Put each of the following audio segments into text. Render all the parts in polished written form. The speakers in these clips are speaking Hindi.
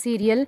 सीरियल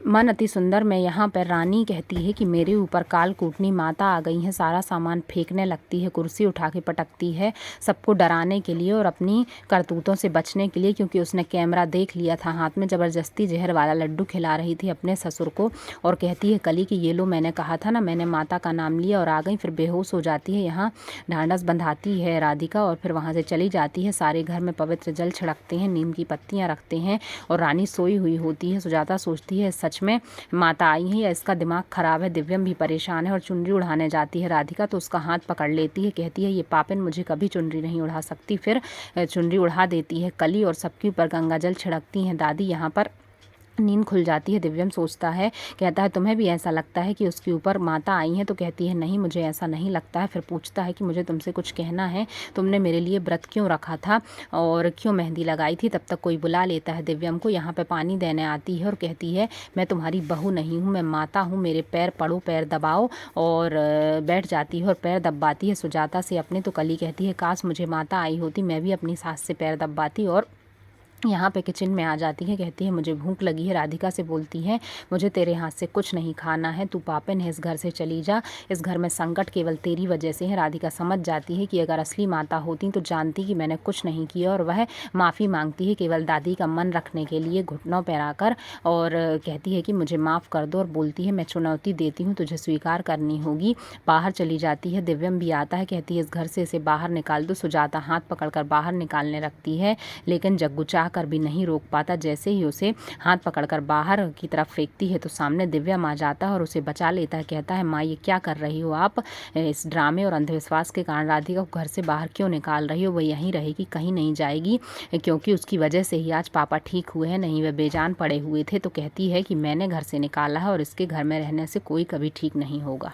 मन अति सुंदर में यहाँ पर रानी कहती है कि मेरे ऊपर काल कूटनी माता आ गई है। सारा सामान फेंकने लगती है, कुर्सी उठा के पटकती है, सबको डराने के लिए और अपनी करतूतों से बचने के लिए, क्योंकि उसने कैमरा देख लिया था। हाथ में ज़बरदस्ती जहर वाला लड्डू खिला रही थी अपने ससुर को और कहती है कली कि ये लो, मैंने कहा था ना, मैंने माता का नाम लिया और आ गई। फिर बेहोश हो जाती है। यहाँ ढांढस बंधाती है राधिका और फिर वहाँ से चली जाती है। सारे घर में पवित्र जल छिड़कते हैं, नीम की पत्तियाँ रखते हैं और रानी सोई हुई होती है। सुजाता सोचती है सच में माता आई है या इसका दिमाग खराब है। दिव्यम भी परेशान है और चुनरी उड़ाने जाती है राधिका तो उसका हाथ पकड़ लेती है। कहती है ये पापिन मुझे कभी चुनरी नहीं उड़ा सकती। फिर चुनरी उड़ा देती है कली और सबके ऊपर गंगा जल छिड़कती हैं दादी। यहाँ पर नींद खुल जाती है। दिव्यम सोचता है, कहता है तुम्हें भी ऐसा लगता है कि उसके ऊपर माता आई है? तो कहती है नहीं, मुझे ऐसा नहीं लगता है। फिर पूछता है कि मुझे तुमसे कुछ कहना है, तुमने मेरे लिए व्रत क्यों रखा था और क्यों मेहंदी लगाई थी? तब तक कोई बुला लेता है दिव्यम को। यहाँ पे पानी देने आती है और कहती है मैं तुम्हारी बहू नहीं हूँ, मैं माता हूँ, मेरे पैर पड़ो, पैर दबाओ। और बैठ जाती है और पैर दबाती है सुजाता से अपने। तो कली कहती है काश मुझे माता आई होती, मैं भी अपनी सास से पैर दबाती। और यहाँ पे किचन में आ जाती है। कहती है मुझे भूख लगी है। राधिका से बोलती है मुझे तेरे हाथ से कुछ नहीं खाना है, तू पापिन है, इस घर से चली जा, इस घर में संकट केवल तेरी वजह से है। राधिका समझ जाती है कि अगर असली माता होती तो जानती कि मैंने कुछ नहीं किया और वह माफ़ी मांगती है केवल दादी का मन रखने के लिए घुटनों पर आकर। और कहती है कि मुझे माफ़ कर दो और बोलती है मैं चुनौती देती हूँ, तुझे स्वीकार करनी होगी। बाहर चली जाती है। दिव्यम भी आता है। कहती है इस घर से इसे बाहर निकाल दो। सुजाता हाथ पकड़कर बाहर निकालने लगती है लेकिन जग्गू कर भी नहीं रोक पाता। जैसे ही उसे हाथ पकड़कर बाहर की तरफ फेंकती है तो सामने दिव्यम आ जाता है और उसे बचा लेता है। कहता है माँ ये क्या कर रही हो आप? इस ड्रामे और अंधविश्वास के कारण राधिका को घर से बाहर क्यों निकाल रही हो? वो यहीं रहेगी, कहीं नहीं जाएगी, क्योंकि उसकी वजह से ही आज पापा ठीक हुए हैं, नहीं वे बेजान पड़े हुए थे। तो कहती है कि मैंने घर से निकाला है और इसके घर में रहने से कोई कभी ठीक नहीं होगा।